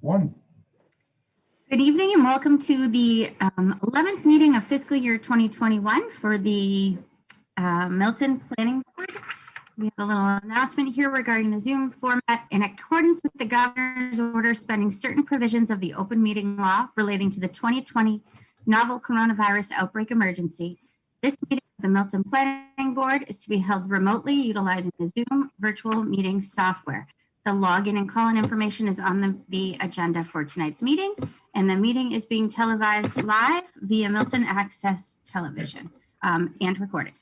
One. Good evening and welcome to the 11th meeting of fiscal year 2021 for the Milton Planning Board. We have a little announcement here regarding the Zoom format. In accordance with the governor's order suspending certain provisions of the open meeting law relating to the 2020 novel coronavirus outbreak emergency, this meeting of the Milton Planning Board is to be held remotely utilizing the Zoom virtual meeting software. The login and call-in information is on the agenda for tonight's meeting, and the meeting is being televised live via Milton Access Television and recorded.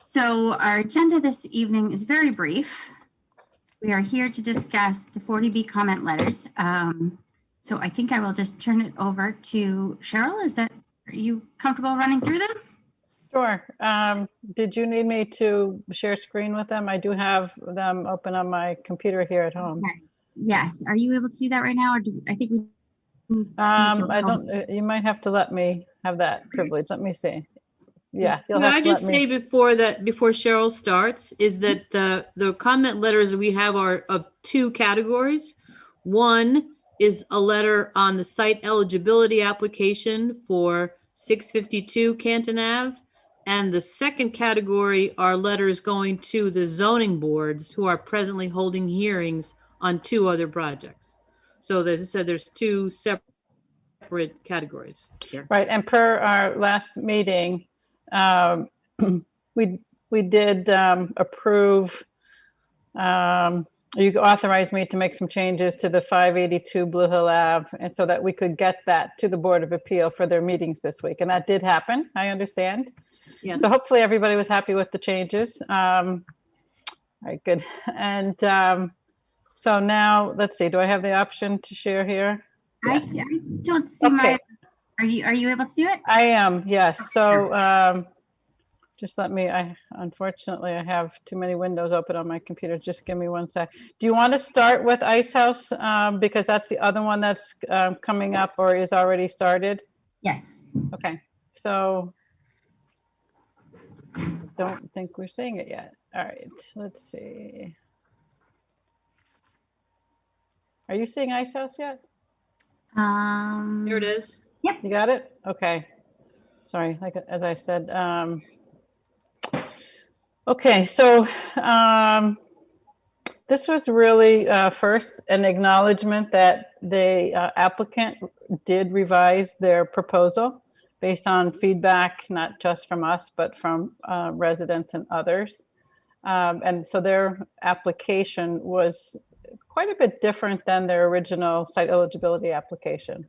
So our agenda this evening is very brief. We are here to discuss the 40B comment letters. So I think I will just turn it over to Cheryl. Are you comfortable running through them? Sure. Did you need me to share screen with them? I do have them open on my computer here at home. Okay. Yes. Are you able to do that right now? Or I think we. I don't. You might have to let me have that privilege. Let me see. Yeah. Can I just say before Cheryl starts, is that the comment letters we have are of two categories. One is a letter on the site eligibility application for 652 Canton Ave. And the second category are letters going to the zoning boards who are presently holding hearings on two other projects. So as I said, there's two separate categories here. Right, and per our last meeting, we did approve, you authorized me to make some changes to the 582 Blue Hill Ave, and so that we could get that to the Board of Appeal for their meetings this week. And that did happen, I understand. Yes. So hopefully everybody was happy with the changes. All right, good. And so now let's see, do I have the option to share here? Yes. I don't see my, are you able to do it? I am, yes. So just let me, unfortunately I have too many windows open on my computer. Just give me one sec. Do you want to start with Ice House? Because that's the other one that's coming up or is already started? Yes. Okay, so I don't think we're seeing it yet. All right, let's see. Are you seeing Ice House yet? Here it is. Yep. You got it? Okay. Sorry, like as I said. Okay, so this was really first an acknowledgement that the applicant did revise their proposal based on feedback, not just from us, but from residents and others. And so their application was quite a bit different than their original site eligibility application.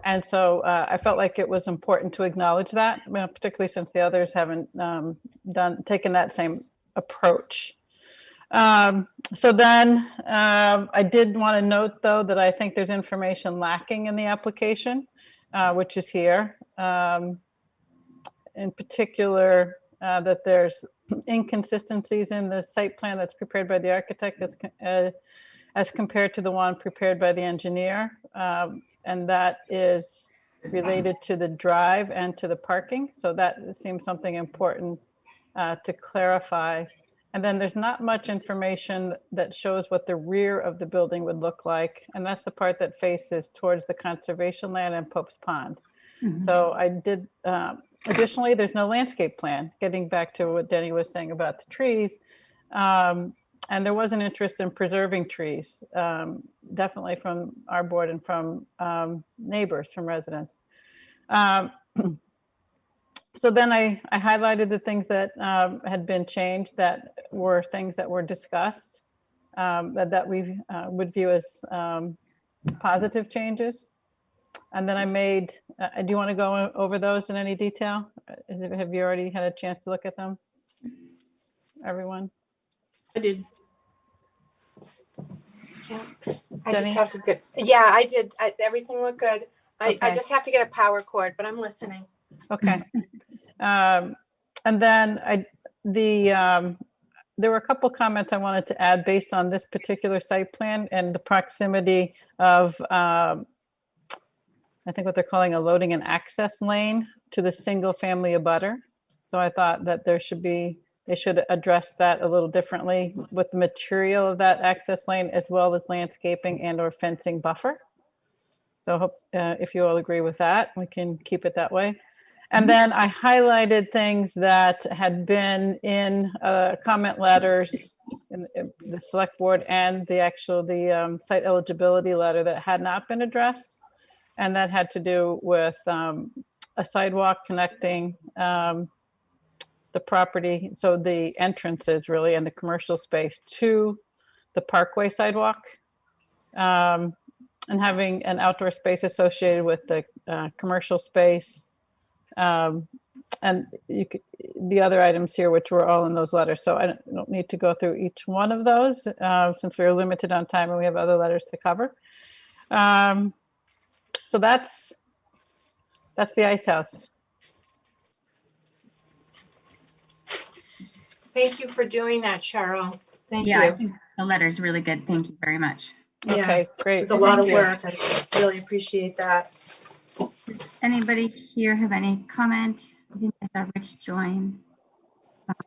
And so I felt like it was important to acknowledge that, particularly since the others haven't taken that same approach. So then I did want to note, though, that I think there's information lacking in the application, which is here. In particular, that there's inconsistencies in the site plan that's prepared by the architect as compared to the one prepared by the engineer. And that is related to the drive and to the parking. So that seems something important to clarify. And then there's not much information that shows what the rear of the building would look like. And that's the part that faces towards the conservation land and Pope's Pond. Mm-hmm. So I did, additionally, there's no landscape plan, getting back to what Denny was saying about the trees. And there was an interest in preserving trees, definitely from our board and from neighbors, from residents. So then I highlighted the things that had been changed, that were things that were discussed, that we would view as positive changes. And then I made, do you want to go over those in any detail? Have you already had a chance to look at them, everyone? I did. Yeah, I just have to get, yeah, I did. Everything looked good. I just have to get a power cord, but I'm listening. Okay. And then there were a couple comments I wanted to add based on this particular site plan and the proximity of, I think what they're calling a loading and access lane to the single family abutter. So I thought that they should address that a little differently with the material of that access lane, as well as landscaping and or fencing buffer. So I hope if you all agree with that, we can keep it that way. And then I highlighted things that had been in comment letters in the select board and the site eligibility letter that had not been addressed. And that had to do with a sidewalk connecting the property, so the entrances really and the commercial space to the parkway sidewalk. And having an outdoor space associated with the commercial space. And the other items here, which were all in those letters. So I don't need to go through each one of those since we're limited on time and we have other letters to cover. So that's the ice house. Thank you for doing that, Cheryl. Thank Yeah, I you. think the letter is really good. Thank you very much. Yeah, Okay, great. it's a lot of Thank you. work. I really appreciate that. Does anybody here have any comment? I think I saw Rich join.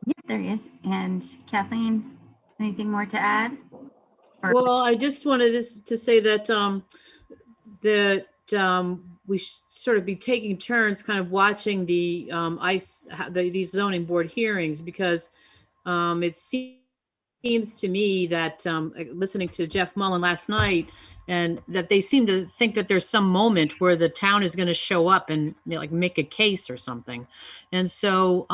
Yeah, there he is. And Kathleen, anything more to add? Or- Well, I just wanted to say that we should sort of be taking turns kind of watching the these zoning board hearings, because it seems to me that listening to Jeff Mullen last night, and that they seem to think that there's some moment where the town is going to show up and like make a case or something. And so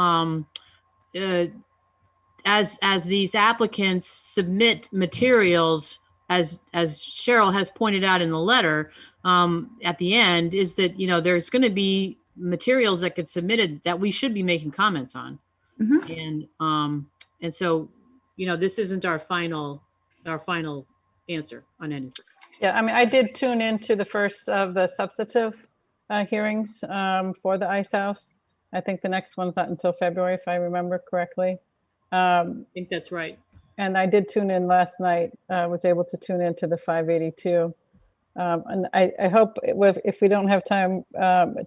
as these applicants submit materials, as Cheryl has pointed out in the letter at the end, is that, you know, there's going to be materials that get submitted that we should be making comments on. Mhm. And so, you know, this isn't our final answer on anything. Yeah, I mean, I did tune into the first of the substantive hearings for the ice house. I think the next one's not until February, if I remember correctly. I think that's right. And I did tune in last night, was able to tune into the 582. And I hope if we don't have time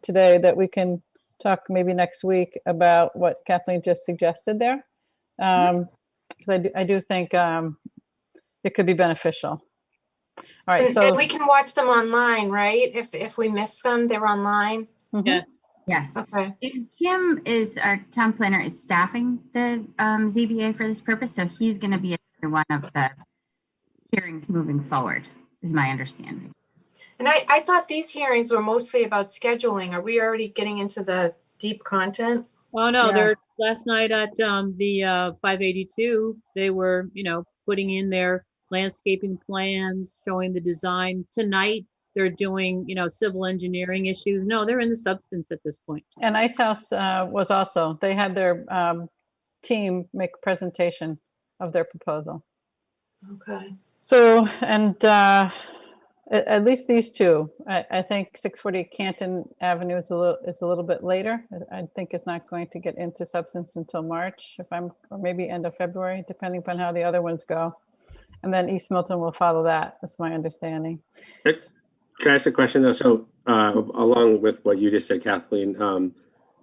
today that we can talk maybe next week about what Kathleen just suggested there. Because I do think it could be beneficial. All right, so And we can watch them online, right? If we miss them, they're online. Yes. Yes. Okay. And Tim is our town planner, is staffing the ZBA for this purpose. So he's going to be at one of the hearings moving forward, is my understanding. And I thought these hearings were mostly about scheduling. Are we already getting into the deep content? Well, no, Yeah. they're last night at the 582, they were, you know, putting in their landscaping plans, showing the design. Tonight, they're doing, you know, civil engineering issues. No, they're in the substance at this point. and Ice House was also, they had their team make a presentation of their proposal. Okay. So, and at least these two, I think 640 Canton Avenue is a little bit later. I think it's not going to get into substance until March, or maybe end of February, depending upon how the other ones go. And then East Milton will follow that. That's my understanding. Can I ask a question though? So along with what you just said, Kathleen,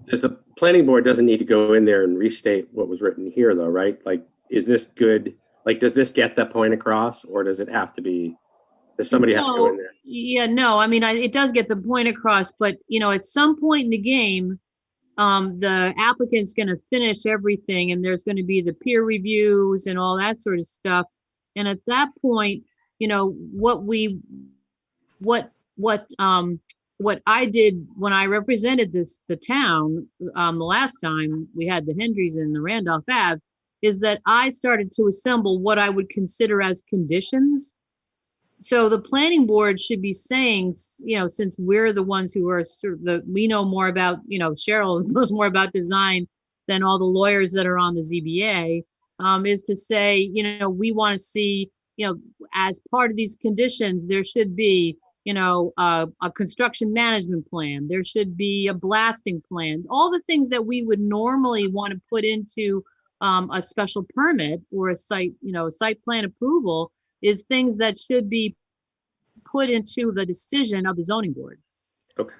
does the planning board doesn't need to go in there and restate what was written here though, right? Like, is this good? Like, does this get that point across, or does it have to be, does somebody have to go in there? Yeah, no, I mean, it does get the point across, but, you know, at some point in the game, the applicant's going to finish everything, and there's going to be the peer reviews and all that sort of stuff. And at that point, you know, what I did when I represented the town, the last time we had the Hendrys and the Randolph Ave, is that I started to assemble what I would consider as conditions. So the planning board should be saying, you know, since we're the ones who are sort of we know more about, you know, Cheryl knows more about design than all the lawyers that are on the ZBA, is to say, you know, we want to see, you know, as part of these conditions, there should be, you know, a construction management plan. There should be a blasting plan, all the things that we would normally want to put into a special permit or a site, you know, site plan approval, is things that should be put into the decision of the zoning board. Okay.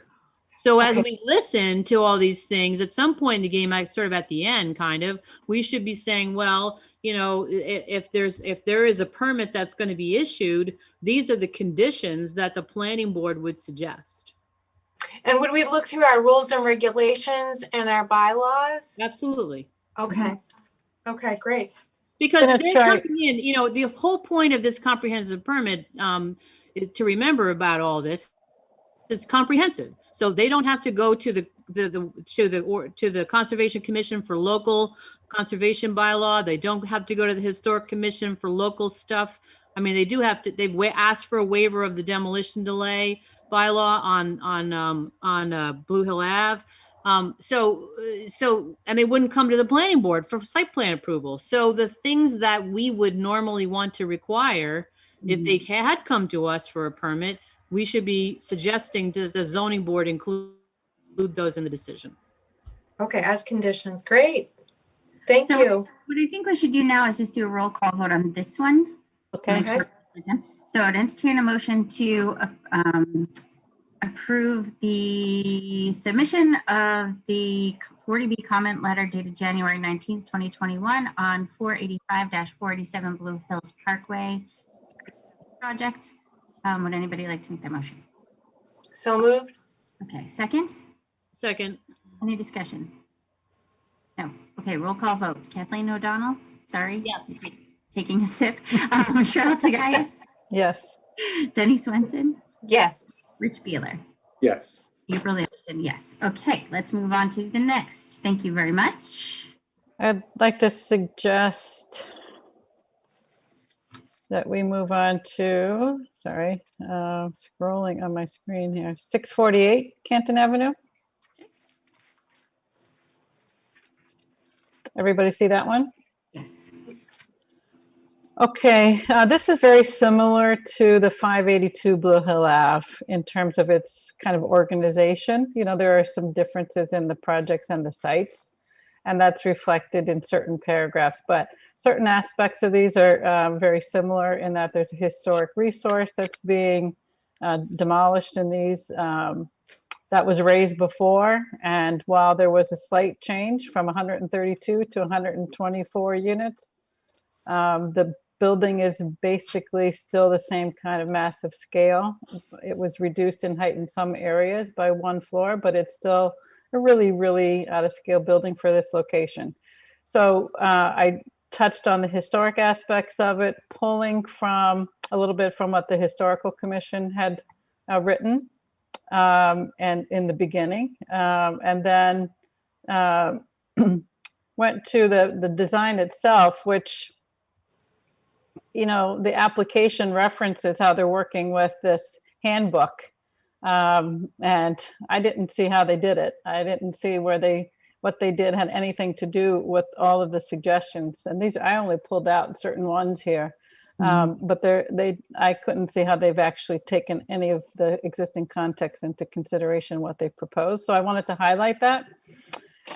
So as we listen to all these things, at some point in the game, sort of at the end, kind of, we should be saying, well, you know, if there is a permit that's going to be issued, these are the conditions that the planning board would suggest. And would we look through our rules and regulations and our bylaws? Absolutely. Okay. Okay, great. And Because it's they're right. coming in, you know, the whole point of this comprehensive permit, is to remember about all this. It's comprehensive, so they don't have to go to the Conservation Commission for local conservation bylaw. They don't have to go to the Historic Commission for local stuff. I mean, they do have to. They've asked for a waiver of the demolition delay bylaw on Blue Hill Ave. So and they wouldn't come to the planning board for site plan approval. So the things that we would normally want to require, if they had come to us for a permit, we should be suggesting to the zoning board include those in the decision. Okay, as conditions. Great. Thank So you. what I think we should do now is just do a roll call vote on this one. Okay. Okay. So I'd entertain a motion to approve the submission of the 40B comment letter dated January 19th, 2021 on 485-487 Blue Hills Parkway project. Would anybody like to make that motion? So moved. Okay, second? Second. Any discussion? No. Okay, roll call vote. Kathleen O'Donnell? Sorry. Yes. Taking a sip. Cheryl Tagayas? Yes. Denny Swenson? Yes. Rich Beeler? Yes. April Anderson, yes. Okay, let's move on to the next. Thank you very much. I'd like to suggest that we move on to, sorry, scrolling on my screen here, 648 Canton Avenue. Everybody see that one? Yes. Okay, this is very similar to the 582 Blue Hill Ave in terms of its kind of organization. You know, there are some differences in the projects and the sites, and that's reflected in certain paragraphs, but certain aspects of these are very similar in that there's a historic resource that's being demolished in these that was raised before. And while there was a slight change from 132 to 124 units, the building is basically still the same kind of massive scale. It was reduced in height in some areas by 1 floor, but it's still a really, really out of scale building for this location. So I touched on the historic aspects of it, pulling from a little bit from what the Historical Commission had written and in the beginning, and then went to the design itself, which, you know, the application references how they're working with this handbook. And I didn't see how they did it. I didn't see what they did had anything to do with all of the suggestions. And these, I only pulled out certain ones here, but I couldn't see how they've actually taken any of the existing context into consideration what they proposed. So I wanted to highlight that.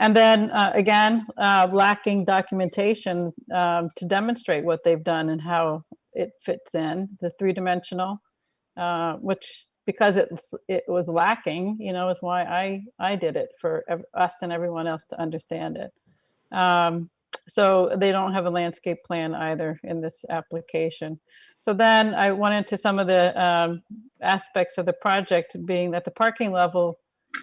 And then again, lacking documentation to demonstrate what they've done and how it fits in, the 3-dimensional, which, because it was lacking, you know, is why I did it for us and everyone else to understand it. So they don't have a landscape plan either in this application. So then I went into some of the aspects of the project, being that the parking level,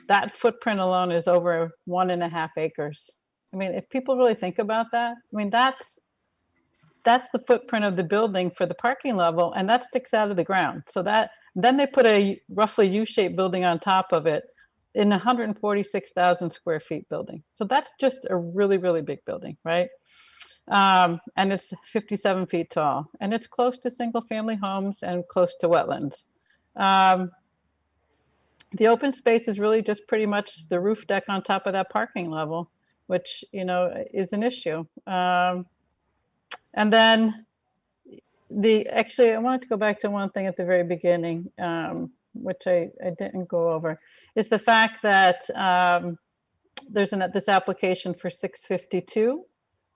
that footprint alone is over 1.5 acres. I mean, if people really think about that, I mean, that's the footprint of the building for the parking level, and that sticks out of the ground. So that, then they put a roughly U-shaped building on top of it in 146,000 square feet building. So that's just a really, really big building, right? And it's 57 feet tall, and it's close to single family homes and close to wetlands. The open space is really just pretty much the roof deck on top of that parking level, which, you know, is an issue. And then actually, I wanted to go back to one thing at the very beginning, which I didn't go over, is the fact that there's this application for 652.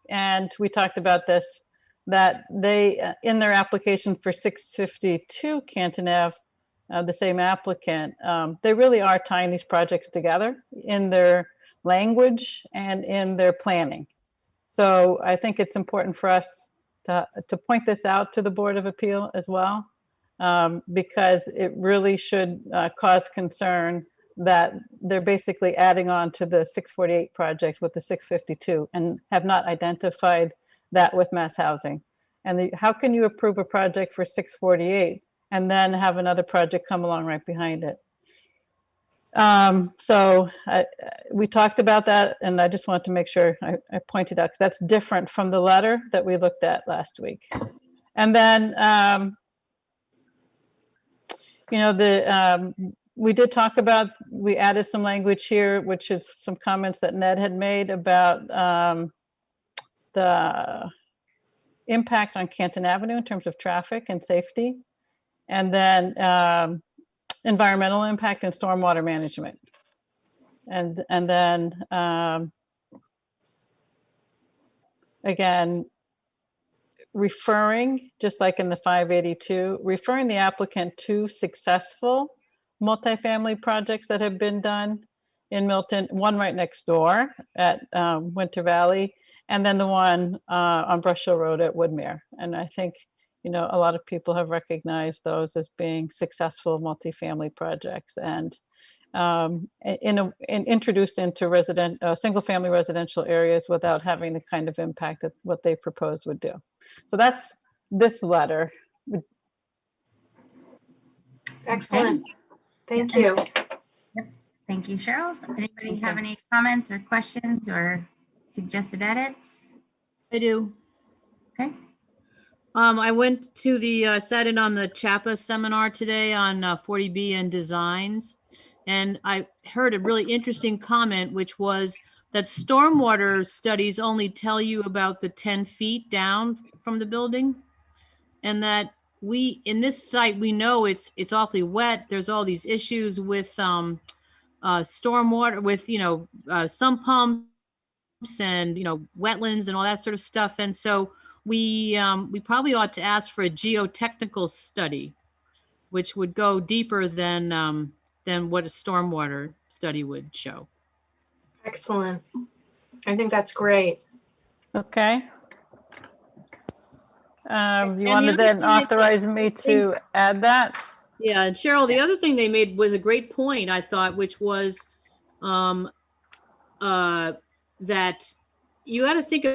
And we talked about this, that they, in their application for 652 Canton Ave, the same applicant, they really are tying these projects together in their language and in their planning. So I think it's important for us to point this out to the Board of Appeal as well, because it really should cause concern that they're basically adding on to the 648 project with the 652 and have not identified that with mass housing. And how can you approve a project for 648 and then have another project come along right behind it? So we talked about that, and I just want to make sure I pointed out, 'cause that's different from the letter that we looked at last week. And then, you know, we did talk about, we added some language here, which is some comments that Ned had made about the impact on Canton Avenue in terms of traffic and safety, and then environmental impact and stormwater management. And then again, referring, just like in the 582, referring the applicant to successful multifamily projects that have been done in Milton, one right next door at Winter Valley, and then the one on Brush Hill Road at Woodmere. And I think, you know, a lot of people have recognized those as being successful multifamily projects and introduced into single-family residential areas without having the kind of impact that what they proposed would do. So that's this letter. Excellent. Thank you. Thank you, Cheryl. Anybody have any comments or questions or suggested edits? I do. Okay. I went to sat in on the CHAPA seminar today on 40B and designs. And I heard a really interesting comment, which was that stormwater studies only tell you about the 10 feet down from the building. And that in this site, we know it's awfully wet. There's all these issues with stormwater, with, you know, sump pumps and, you know, wetlands and all that sort of stuff. And so we probably ought to ask for a geotechnical study, which would go deeper than what a stormwater study would show. Excellent. I think that's great. Okay. You And want the to other then thing I authorize me to add that? Yeah, and Cheryl, the other thing they made was a great point, I thought, which was that you got to think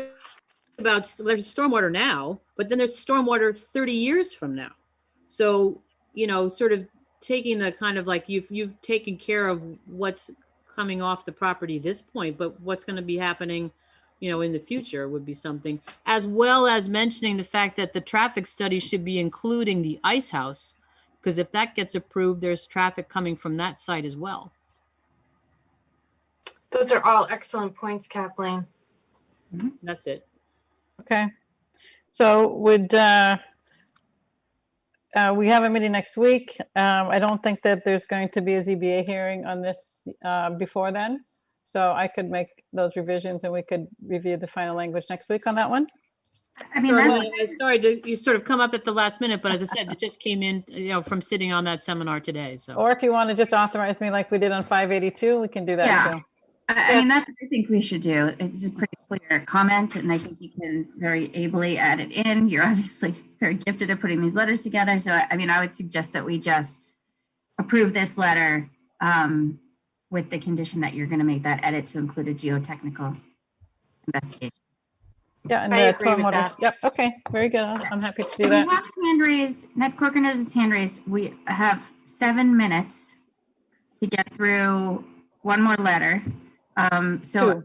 about, there's stormwater now, but then there's stormwater 30 years from now. So, you know, sort of taking the kind of like you've taken care of what's coming off the property at this point, but what's going to be happening, you know, in the future would be something, as well as mentioning the fact that the traffic study should be including the ice house, because if that gets approved, there's traffic coming from that site as well. Those are all excellent points, Kathleen. That's it. Okay. So would we have a meeting next week? I don't think that there's going to be a ZBA hearing on this before then. So I could make those revisions and we could review the final language next week on that one. I mean, Sorry, that's, sorry to you sort of come up at the last minute, but as I said, it just came in, you know, from sitting on that seminar today. So, Or if you want to just authorize me like we did on 582, we can do that Yeah. too. I mean, that's what I think we should do. It's a pretty clear comment, and I think you can very ably add it in. You're obviously very gifted at putting these letters together. So, I mean, I would suggest that we just approve this letter with the condition that you're going to make that edit to include a geotechnical investigation. Yeah, and I agree with stormwater- that. Yep. Okay. Very good. I'm happy to do We that. have hand raised. Ned Corcoran has his hand raised. We have 7 minutes to get through one more letter. So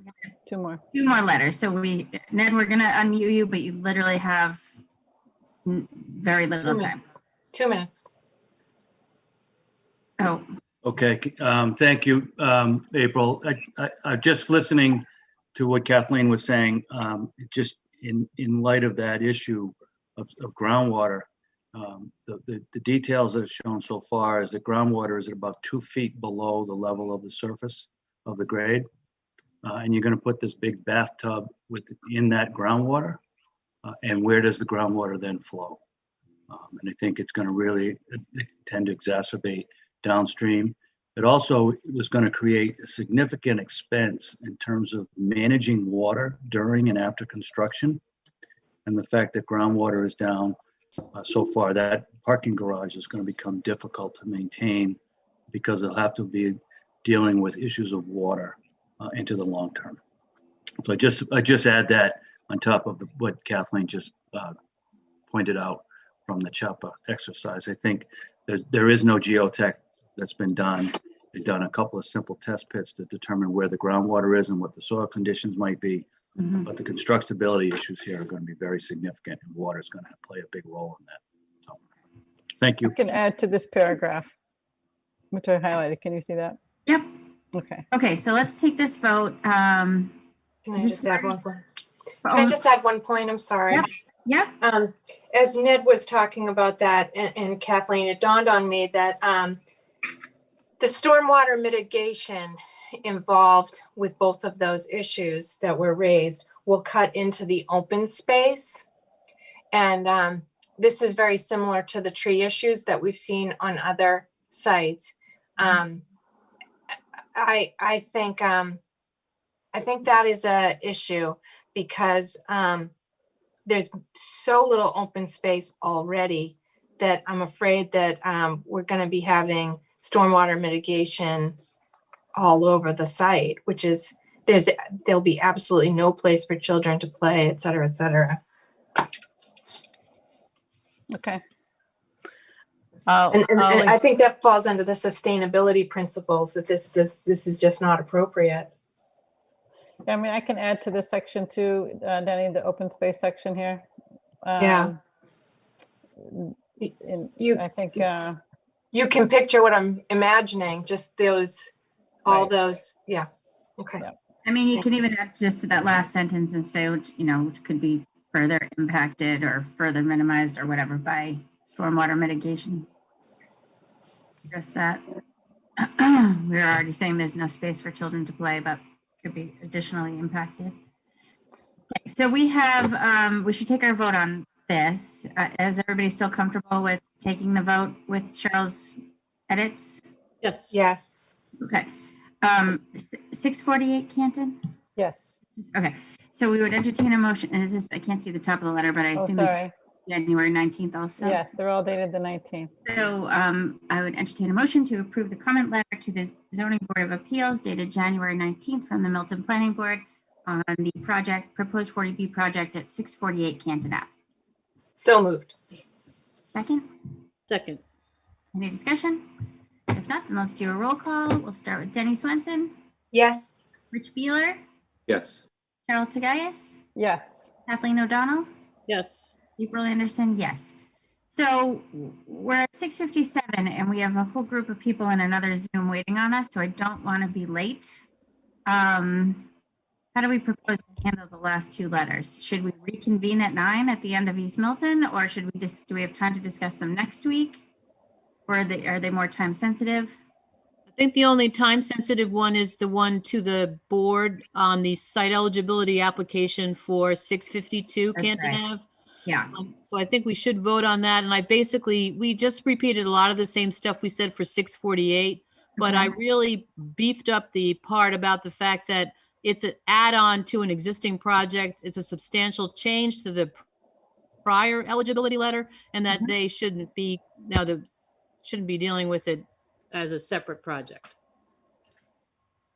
Two more. 2 more letters. So Ned, we're going to unmute you, but you literally have very little 2 time. minutes. 2 minutes. Oh, Okay, thank you, April. Just listening to what Kathleen was saying, just in light of that issue of groundwater, the details that are shown so far is that groundwater is at about 2 feet below the level of the surface of the grade. And you're going to put this big bathtub in that groundwater. And where does the groundwater then flow? And I think it's going to really tend to exacerbate downstream. It also was going to create a significant expense in terms of managing water during and after construction. And the fact that groundwater is down so far, that parking garage is going to become difficult to maintain because they'll have to be dealing with issues of water into the long term. So I just add that on top of what Kathleen just pointed out from the CHAPA exercise. I think there is no geotech that's been done. They've done a couple of simple test pits to determine where the groundwater is and what the soil conditions might be. Mhm. But the constructability issues here are going to be very significant, and water is going to play a big role in that. So, thank you. I can add to this paragraph, which I highlighted. Can you see that? Yep. Okay. Okay, so let's take this vote. Can I Is this just add where- one point? Can I just add one point? I'm sorry. Yep. Yep. As Ned was talking about that, and Kathleen, it dawned on me that the stormwater mitigation involved with both of those issues that were raised will cut into the open space. And this is very similar to the tree issues that we've seen on other sites. I think that is a issue because there's so little open space already that I'm afraid that we're going to be having stormwater mitigation all over the site, which is there'll be absolutely no place for children to play, et cetera, et cetera. Okay. And I think that falls under the sustainability principles that this is just not appropriate. I mean, I can add to this section too, Denny, the open space section here. Yeah. I think. You can picture what I'm imagining, just all Right. those, yeah, okay. Yeah. I mean, you can even add just to that last sentence and say, which could be further impacted or further minimized or whatever by stormwater mitigation. Address that. We were already saying there's no space for children to play, but could be additionally impacted. Okay, so we have, we should take our vote on this. Is everybody still comfortable with taking the vote with Cheryl's edits? Yes. Yeah. Okay. 648 Canton? Yes. Okay, so we would entertain a motion, and is this, I can't see the top of the letter, but I Oh, assume this is sorry. January 19th also? Yes, they're all dated the 19th. So I would entertain a motion to approve the comment letter to the Zoning Board of Appeals dated January 19th from the Milton Planning Board on the proposed 40B project at 648 Canton Ave. So moved. Second, Second. any discussion? If not, then let's do a roll call. We'll start with Denny Swenson, Yes. Rich Beeler, Yes. Carol Tagayas, Yes. Kathleen O'Donnell, Yes. April Anderson, yes. So we're at 6:57 and we have a whole group of people in another Zoom waiting on us, so I don't want to be late. How do we propose to handle the last two letters? Should we reconvene at 9 at the end of East Milton, or should we do we have time to discuss them next week? Or are they more time sensitive? I think the only time sensitive one is the one to the board on the site eligibility application for 652 That's Canton right. Ave. Yeah. So I think we should vote on that. And we just repeated a lot of the same stuff we said for 648, but I really beefed up the part about the fact that it's an add-on to an existing project. It's a substantial change to the prior eligibility letter, and that they shouldn't be dealing with it as a separate project.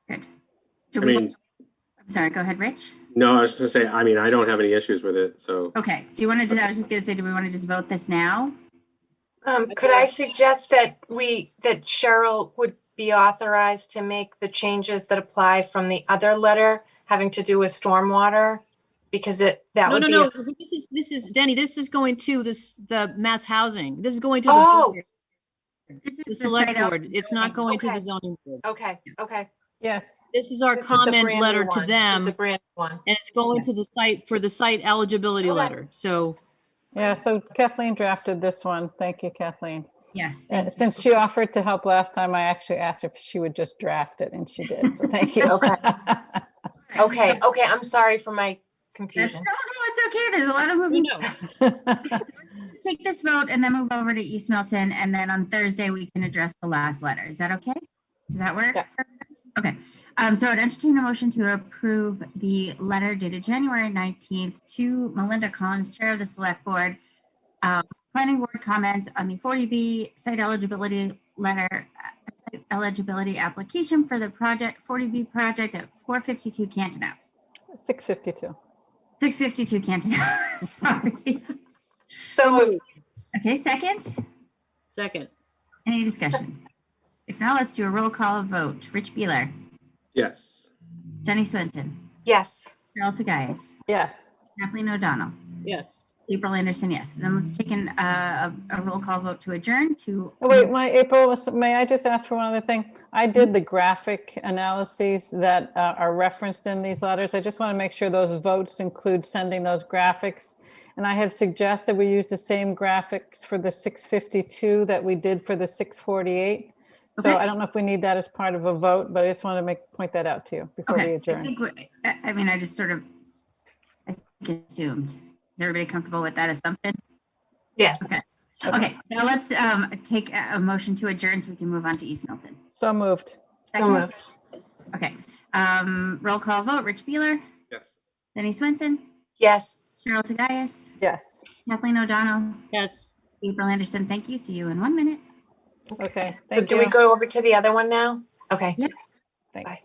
Good. I I'm sorry, go ahead, Rich. No, I was just gonna say, I don't have any issues with it, so. Okay, do you want to do that? I was just going to say, do we want to just vote this now? Could I suggest that that Cheryl would be authorized to make the changes that apply from the other letter having to do with stormwater? Because that would be. No. This is Denny. This is going to the mass housing. This is going to the Oh. board, This is the select site board. It's not going to Okay. the zoning board. Okay. Yes. This is our This is the comment brand new letter to one. This is them, the and brand new one. it's going to the site for the site eligibility Okay. letter. So Yeah, so Kathleen drafted this one. Thank you, Kathleen. Yes. And since she offered to help last time, I actually asked her if she would just draft it, and she did. So thank you. Okay. Okay. I'm sorry for my No, confusion. it's okay. There's a lot of moving. Take this vote and then move over to East Milton, and then on Thursday we can address the last letter. Is that okay? Does that work? Yeah. Okay. So I'd entertain a motion to approve the letter dated January 19th to Melinda Collins, Chair of the Select Board. Planning Board comments on the 40B site eligibility letter, site eligibility application for the project 40B project at 452 Canton Ave. 652. 652 Canton Ave. Sorry. So moved. Okay, second. Second. Any discussion? If not, let's do a roll call vote. Rich Beeler, Yes. Jenny Swenson, Yes. Carol Tagayas, Yes. Kathleen O'Donnell, Yes. April Anderson, yes. Then let's take a roll call vote to adjourn to. Oh, wait, may I just ask for one other thing? I did the graphic analyses that are referenced in these letters. I just want to make sure those votes include sending those graphics. And I had suggested we use the same graphics for the 652 that we did for the 648. So Okay. I don't know if we need that as part of a vote, but I just want to point that out to you before we Okay, I adjourn. think, I mean, I just sort of, I think assumed. Is everybody comfortable with that assumption? Yes. Okay. Okay, now let's take a motion to adjourn so we can move on to East Milton. So moved. So Second? moved. Okay, roll call vote, Rich Beeler, Yes. Denny Swenson, Yes. Cheryl Tagayas, Yes. Kathleen O'Donnell, Yes. April Anderson, thank you. See you in 1 minute. Okay. So Thank do you. we go over to the other one now? Okay. Yeah. Thanks.